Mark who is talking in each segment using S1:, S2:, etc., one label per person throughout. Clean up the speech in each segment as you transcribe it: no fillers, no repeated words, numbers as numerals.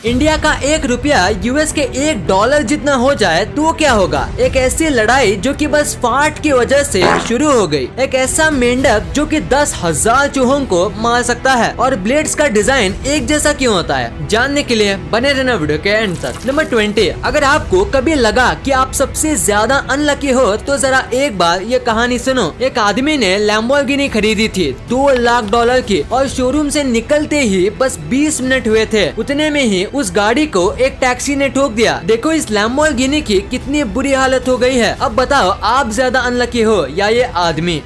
S1: India का 1 रुपया US के $1 जितना हो जाए तो क्या होगा। एक ऐसी लड़ाई जो कि बस फाट की वजह से शुरू हो गई। एक ऐसा मेंढक जो कि 10,000 चूहों को मार सकता है। और ब्लेड्स का डिजाइन एक जैसा क्यों होता है, जानने के लिए बने रहना वीडियो के एंड तक। नंबर 20, अगर आपको कभी लगा कि आप सबसे ज्यादा अनलकी हो तो जरा एक बार ये कहानी सुनो। एक आदमी ने लैम्बोर्गिनी खरीदी थी $2 लाख की और शोरूम से निकलते ही बस 20 मिनट हुए थे, उतने में ही उस गाड़ी को एक टैक्सी ने ठोक दिया। देखो इस लैम्बोर्गिनी की कितनी बुरी हालत हो गई है। अब बताओ आप ज्यादा अनलकी हो या ये आदमी।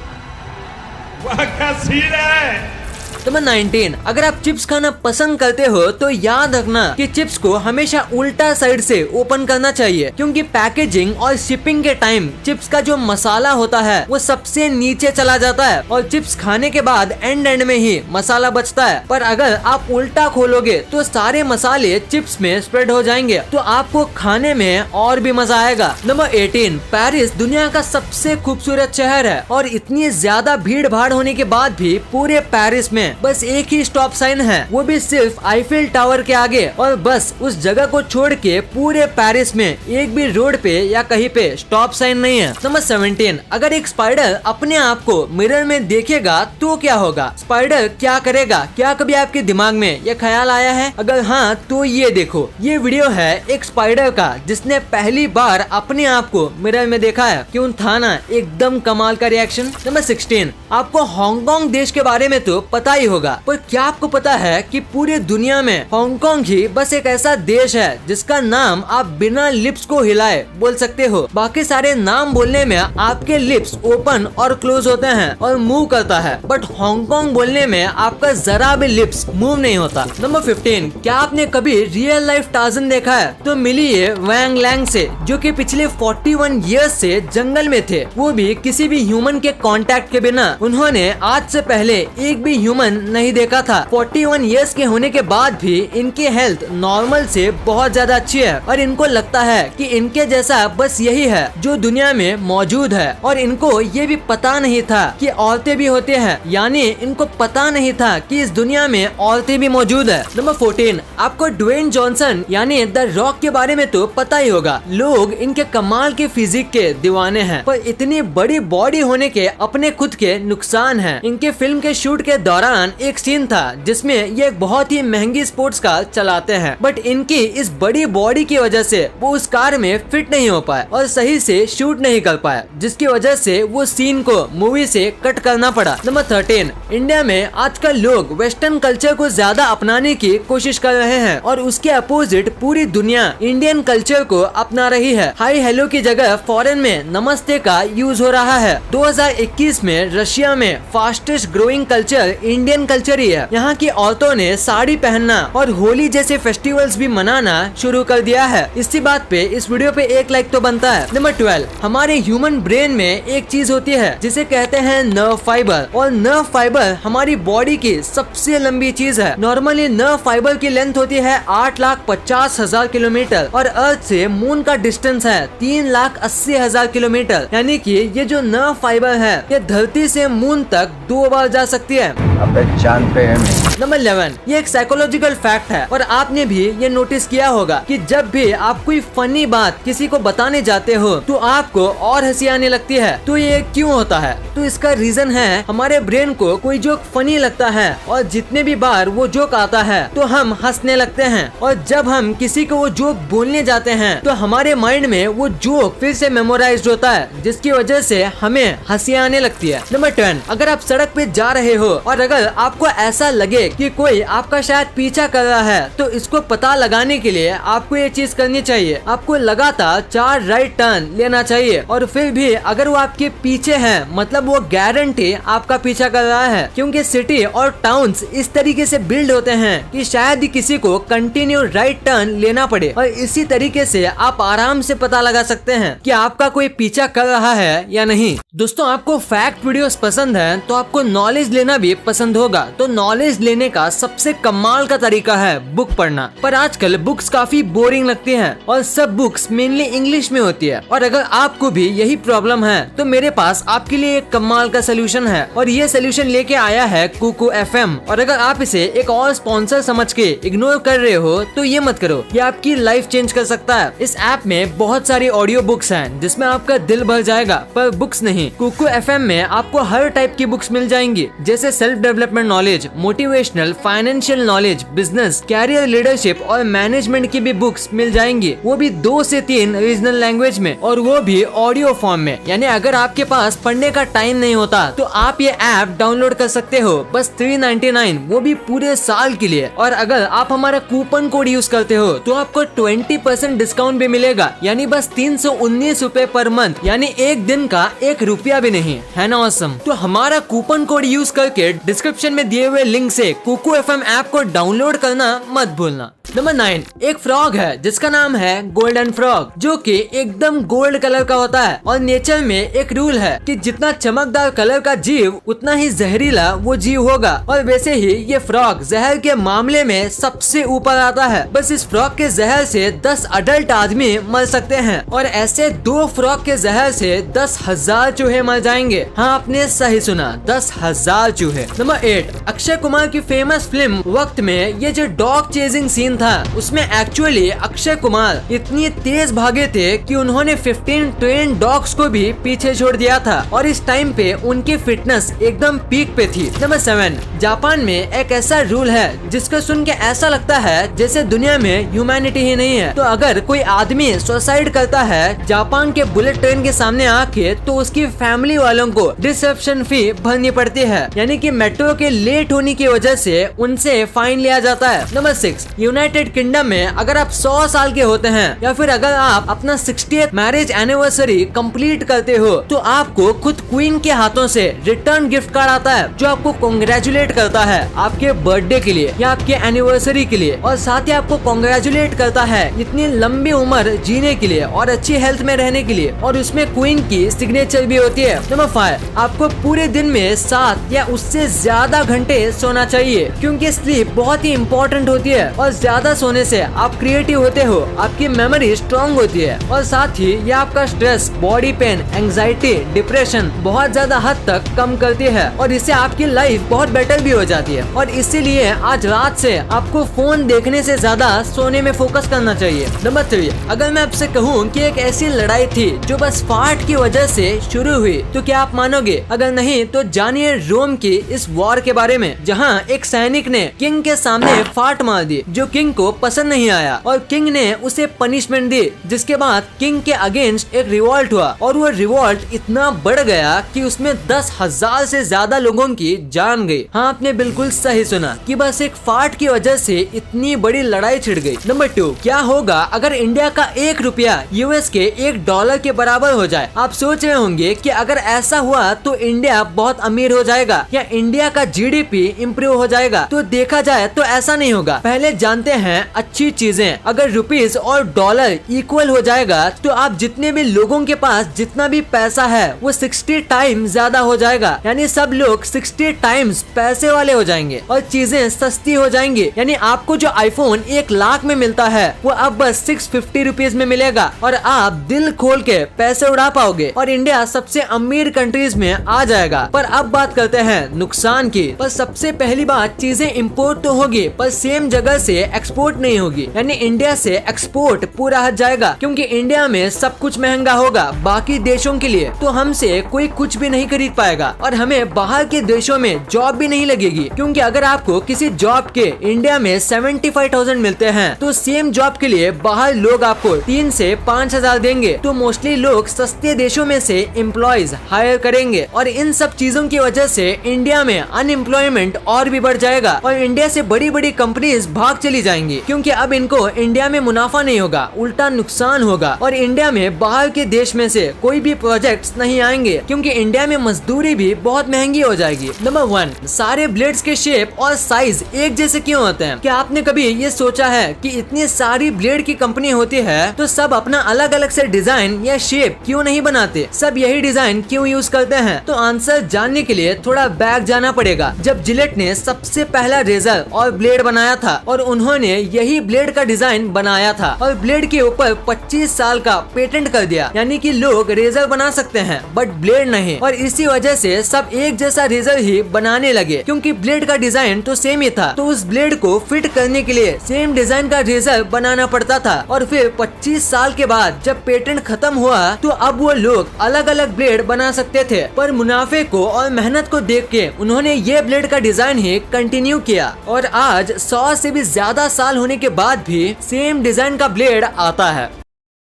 S2: वाह क्या सीन है।
S1: नंबर 19, अगर आप चिप्स खाना पसंद करते हो तो याद रखना कि चिप्स को हमेशा उल्टा साइड से ओपन करना चाहिए, क्योंकि पैकेजिंग और शिपिंग के टाइम चिप्स का जो मसाला होता है वो सबसे नीचे चला जाता है और चिप्स खाने के बाद एंड में ही मसाला बचता है। पर अगर आप उल्टा खोलोगे तो सारे मसाले चिप्स में स्प्रेड हो जाएंगे, तो आपको खाने में और भी मजा आएगा। नंबर 18, पेरिस दुनिया का सबसे खूबसूरत शहर है और इतनी ज्यादा भीड़ भाड़ होने के बाद भी पूरे पेरिस में बस एक ही स्टॉप साइन है, वो भी सिर्फ आईफिल टावर के आगे। और बस उस जगह को छोड़ के पूरे पेरिस में एक भी रोड पे या कहीं पे स्टॉप साइन नहीं है। नंबर 17, अगर एक स्पाइडर अपने आप को मिरर में देखेगा तो क्या होगा। स्पाइडर क्या करेगा, क्या कभी आपके दिमाग में ये ख्याल आया है? अगर हाँ तो ये देखो, ये वीडियो है एक स्पाइडर का जिसने पहली बार अपने आप को मिरर में देखा है। क्यों था ना एकदम कमाल का रिएक्शन। नंबर 16, आपको हांगकांग देश के बारे में तो पता ही होगा, पर क्या आपको पता है कि पूरी दुनिया में हांगकांग ही बस एक ऐसा देश है जिसका नाम आप बिना लिप्स को हिलाए बोल सकते हो। बाकी सारे नाम बोलने में आपके लिप्स ओपन और क्लोज होते हैं और मूव करता है, बट हांगकांग बोलने में आपका जरा भी लिप्स मूव नहीं होता। नंबर 15, क्या आपने कभी रियल लाइफ टार्ज़न देखा है? तो मिलिए वैंग लैंग से, जो कि पिछले 41 इयर्स से जंगल में थे, वो भी किसी भी ह्यूमन के कांटेक्ट के बिना। उन्होंने आज से पहले एक भी ह्यूमन नहीं देखा था। 41 इयर्स के होने के बाद भी इनकी हेल्थ नॉर्मल से बहुत ज्यादा अच्छी है और इनको लगता है कि इनके जैसा बस यही है जो दुनिया में मौजूद है। और इनको ये भी पता नहीं था कि औरतें भी होते हैं, यानी इनको पता नहीं था कि इस दुनिया में औरतें भी मौजूद है। नंबर 14, आपको ड्वेन जॉनसन यानी द रॉक के बारे में तो पता ही होगा। लोग इनके कमाल के फिजिक के दीवाने हैं, पर इतनी बड़ी बॉडी होने के अपने खुद के नुकसान हैं। इनके फिल्म के शूट के दौरान एक सीन था जिसमें ये एक बहुत ही महंगी स्पोर्ट्स कार चलाते हैं, बट इनकी इस बड़ी बॉडी की वजह से वो उस कार में फिट नहीं हो पाए और सही से शूट नहीं कर पाए, जिसकी वजह से वो सीन को मूवी से कट करना पड़ा। नंबर 13, इंडिया में आजकल लोग वेस्टर्न कल्चर को ज्यादा अपनाने की कोशिश कर रहे हैं और उसके अपोजिट पूरी दुनिया इंडियन कल्चर को अपना रही है। हाई हेलो की जगह फॉरेन में नमस्ते का यूज हो रहा है। 2021 में रशिया में fastest growing culture Indian culture ही है। यहाँ की औरतों ने साड़ी पहनना और होली जैसे फेस्टिवल्स भी मनाना शुरू कर दिया है। इसी बात पे इस वीडियो पे एक लाइक तो बनता है। नंबर 12, हमारे ह्यूमन ब्रेन में एक चीज होती है जिसे कहते हैं नर्व फाइबर, और नर्व फाइबर हमारी बॉडी की सबसे लंबी चीज है। नॉर्मली नर्व फाइबर की लेंथ होती है 8,50,000 किलोमीटर और अर्थ से मून का डिस्टेंस है 3,80,000 किलोमीटर, यानी कि ये जो नर्व फाइबर है ये धरती से मून तक 2 बार जा सकती है।
S3: अबे चांद पे है।
S1: नंबर 11, ये एक साइकोलॉजिकल फैक्ट है और आपने भी ये नोटिस किया होगा कि जब भी आप कोई फनी बात किसी को बताने जाते हो तो आपको और हंसी आने लगती है। तो ये क्यों होता है? तो इसका रीजन है हमारे ब्रेन को कोई जोक फनी लगता है और जितने भी बार वो जोक आता है तो हम हंसने लगते हैं, और जब हम किसी को वो जोक बोलने जाते हैं तो हमारे माइंड में वो जोक फिर से मेमोराइज्ड होता है, जिसकी वजह से हमें हंसी आने लगती है। नंबर 10, अगर आप सड़क पे जा रहे हो और अगर आपको ऐसा लगे कि कोई आपका शायद पीछा कर रहा है तो इसको पता लगाने के लिए आपको ये चीज करनी चाहिए। आपको लगातार 4 राइट टर्न लेना चाहिए और फिर भी अगर वो आपके पीछे है मतलब वो गारंटी आपका पीछा कर रहा है, क्योंकि सिटी और टाउन्स इस तरीके से बिल्ड होते हैं कि शायद ही किसी को कंटिन्यू राइट टर्न लेना पड़े, और इसी तरीके से आप आराम से पता लगा सकते हैं कि आपका कोई पीछा कर रहा है या नहीं। दोस्तों, आपको फैक्ट वीडियोस पसंद है तो आपको नॉलेज लेना भी पसंद होगा तो नॉलेज लेने का सबसे कमाल का तरीका है बुक पढ़ना। पर आजकल बुक्स काफी बोरिंग लगती हैं और सब बुक्स मेनली इंग्लिश में होती है। और अगर आपको भी यही प्रॉब्लम है तो मेरे पास आपके लिए एक कमाल का सोल्यूशन है और ये सोल्यूशन लेके आया है कुकू FM। और अगर आप इसे एक और स्पॉन्सर समझ के इग्नोर कर रहे हो तो ये मत करो, ये आपकी लाइफ चेंज कर सकता है। इस ऐप में बहुत सारी ऑडियो बुक्स हैं जिसमें आपका दिल भर जाएगा, पर बुक्स नहीं। कुकू FM में आपको हर टाइप की बुक्स मिल जाएंगी, जैसे self development knowledge, motivational, financial knowledge, business, career, leadership और मैनेजमेंट की भी बुक्स मिल जाएंगी, वो भी 2 से 3 रीजनल लैंग्वेज में, और वो भी ऑडियो फॉर्म में। यानी अगर आपके पास पढ़ने का टाइम नहीं होता तो आप ये ऐप डाउनलोड कर सकते हो बस 399, वो भी पूरे साल के लिए। और अगर आप हमारा कूपन कोड यूज करते हो तो आपको 20% डिस्काउंट भी मिलेगा, यानी बस 319 रूपए पर मंथ, यानी एक दिन का 1 रुपया भी नहीं। है ना ऑसम? तो हमारा कूपन कोड यूज करके डिस्क्रिप्शन में दिए हुए लिंक से कुकू FM ऐप को डाउनलोड करना मत भूलना। नंबर 9, एक फ्रॉग है जिसका नाम है गोल्डन फ्रॉग, जो कि एकदम गोल्ड कलर का होता है। और नेचर में एक रूल है कि जितना चमकदार कलर का जीव उतना ही जहरीला वो जीव होगा, और वैसे ही ये फ्रॉग जहर के मामले में सबसे ऊपर आता है। बस इस फ्रॉग के जहर से 10 अडल्ट आदमी मर सकते हैं, और ऐसे 2 फ्रॉग के जहर से 10,000 चूहे मर जाएंगे। हाँ, आपने सही सुना, 10,000 चूहे। नंबर 8, अक्षय कुमार की फेमस फिल्म वक्त में ये जो डॉग चेजिंग सीन था, उसमें एक्चुअली अक्षय कुमार इतनी तेज भागे थे कि उन्होंने 15 ट्रेन डॉग्स को भी पीछे छोड़ दिया था, और इस टाइम पे उनकी फिटनेस एकदम पीक पे थी। नंबर 7, जापान में एक ऐसा रूल है जिसको सुन के ऐसा लगता है जैसे दुनिया में ह्यूमैनिटी ही नहीं है। तो अगर कोई आदमी सुसाइड करता है जापान के बुलेट ट्रेन के सामने आके, तो उसकी फैमिली वालों को डिसरप्शन फी भरनी पड़ती है, यानी कि मेट्रो के लेट होने की वजह से उनसे फाइन लिया जाता है। नंबर 6, यूनाइटेड किंगडम में अगर आप 100 साल के होते हैं या फिर अगर आप अपना 60th मैरिज एनिवर्सरी कंप्लीट करते हो, तो आपको खुद क्वीन के हाथों से रिटर्न गिफ्ट कार्ड आता है जो आपको कांग्रेचुलेट करता है आपके बर्थडे के लिए या आपके एनिवर्सरी के लिए, और साथ ही आपको कांग्रेचुलेट करता है इतनी लंबी उम्र जीने के लिए और अच्छी हेल्थ में रहने के लिए, और उसमें क्वीन की सिग्नेचर भी होती है। नंबर 5, आपको पूरे दिन में 7 या उससे ज्यादा घंटे सोना चाहिए, क्योंकि स्लीप बहुत ही इम्पोर्टेंट होती है, और ज्यादा सोने से आप क्रिएटिव होते हो, आपकी मेमोरी स्ट्रॉन्ग होती है, और साथ ही ये आपका stress, body pain, anxiety, depression बहुत ज्यादा हद तक कम करती है, और इससे आपकी लाइफ बहुत बेटर भी हो जाती है। और इसीलिए आज रात से आपको फोन देखने से ज्यादा सोने में फोकस करना चाहिए। नंबर 3, अगर मैं आपसे कहूँ कि एक ऐसी लड़ाई थी जो बस फाट की वजह से शुरू हुई, तो क्या आप मानोगे? अगर नहीं तो जानिए रोम की इस वॉर के बारे में, जहाँ एक सैनिक ने किंग के सामने फाट मार दी जो किंग को पसंद नहीं आया, और किंग ने उसे पनिशमेंट दी, जिसके बाद किंग के अगेंस्ट एक रिवॉल्ट हुआ, और वो रिवॉल्ट इतना बढ़ गया कि उसमें 10,000 से ज्यादा लोगों की जान गई। हाँ, आपने बिल्कुल सही सुना कि बस एक फाट की वजह से इतनी बड़ी लड़ाई छिड़ गई। नंबर 2, क्या होगा अगर इंडिया का 1 रुपया यूएस के $1 के बराबर हो जाए? आप सोच रहे होंगे कि अगर ऐसा हुआ तो इंडिया बहुत अमीर हो जाएगा या इंडिया का GDP इम्प्रूव हो जाएगा। तो देखा जाए तो ऐसा नहीं होगा। पहले जानते हैं अच्छी चीजें। अगर रुपीस और डॉलर इक्वल हो जाएगा तो आप जितने भी लोगों के पास जितना भी पैसा है वो 60 टाइम्स ज्यादा हो जाएगा, यानी सब लोग 60 टाइम्स पैसे वाले हो जाएंगे और चीजें सस्ती हो जाएंगी। यानी आपको जो आईफोन 1 लाख में मिलता है वो अब बस 650 रुपीज में मिलेगा और आप दिल खोल के पैसे उड़ा पाओगे और इंडिया सबसे अमीर कंट्रीज में आ जाएगा। पर अब बात करते हैं नुकसान की। पर सबसे पहली बात, चीजें इम्पोर्ट तो होगी पर सेम जगह से एक्सपोर्ट नहीं होगी, यानी इंडिया से एक्सपोर्ट पूरा हट जाएगा क्योंकि इंडिया में सब कुछ महंगा होगा बाकी देशों के लिए, तो हमसे कोई कुछ भी नहीं खरीद पाएगा और हमें बाहर के देशों में जॉब भी नहीं लगेगी। क्योंकि अगर आपको किसी जॉब के इंडिया में 75,000 मिलते हैं तो सेम जॉब के लिए बाहर लोग आपको 3 से 5,000 देंगे, तो मोस्टली लोग सस्ते देशों में से एम्प्लॉयज हायर करेंगे और इन सब चीजों की वजह से इंडिया में अनएम्प्लॉयमेंट और भी बढ़ जाएगा और इंडिया से बड़ी बड़ी कंपनीज भाग चली जाएंगी। जाएंगी, क्योंकि अब इनको इंडिया में मुनाफा नहीं होगा, उल्टा नुकसान होगा। और इंडिया में बाहर के देश में से कोई भी प्रोजेक्ट्स नहीं आएंगे, क्योंकि इंडिया में मजदूरी भी बहुत महंगी हो जाएगी। नंबर 1, सारे ब्लेड्स के शेप और साइज एक जैसे क्यों होते हैं? क्या आपने कभी ये सोचा है कि इतनी सारी ब्लेड की कंपनी होती है तो सब अपना अलग अलग से डिजाइन या शेप क्यों नहीं बनाते? सब यही डिजाइन क्यों यूज करते हैं? तो आंसर जानने के लिए थोड़ा बैक जाना पड़ेगा। जब जिलेट ने सबसे पहला रेजर और ब्लेड बनाया था और उन्होंने यही ब्लेड का डिजाइन बनाया था और ब्लेड के ऊपर 25 साल का पेटेंट कर दिया, यानी कि लोग रेजर बना सकते हैं बट ब्लेड नहीं। और इसी वजह से सब एक जैसा रेजर ही बनाने लगे, क्योंकि ब्लेड का डिजाइन तो सेम ही था। तो उस ब्लेड को फिट करने के लिए सेम डिजाइन का रेजर बनाना पड़ता था। और फिर 25 साल के बाद जब पेटेंट खत्म हुआ तो अब वो लोग अलग अलग ब्लेड बना सकते थे, पर मुनाफे को और मेहनत को देख के उन्होंने ये ब्लेड का डिजाइन ही कंटिन्यू किया। और आज 100 से भी ज्यादा साल होने के बाद भी सेम डिजाइन का ब्लेड आता है।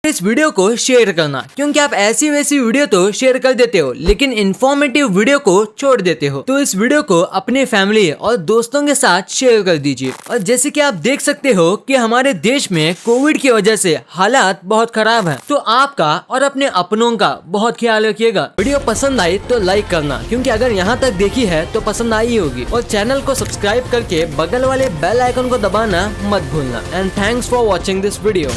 S1: इस वीडियो को शेयर करना, क्योंकि आप ऐसी वैसी वीडियो तो शेयर कर देते हो लेकिन इन्फॉर्मेटिव वीडियो को छोड़ देते हो। तो इस वीडियो को अपने फैमिली और दोस्तों के साथ शेयर कर दीजिए। और जैसे कि आप देख सकते हो कि हमारे देश में कोविड की वजह से हालात बहुत खराब हैं, तो आपका और अपने अपनों का बहुत ख्याल रखिएगा। वीडियो पसंद आई तो लाइक करना, क्योंकि अगर यहाँ तक देखी है तो पसंद आई होगी। और चैनल को सब्सक्राइब करके बगल वाले बेल आइकन को दबाना मत भूलना। And thanks for watching this video.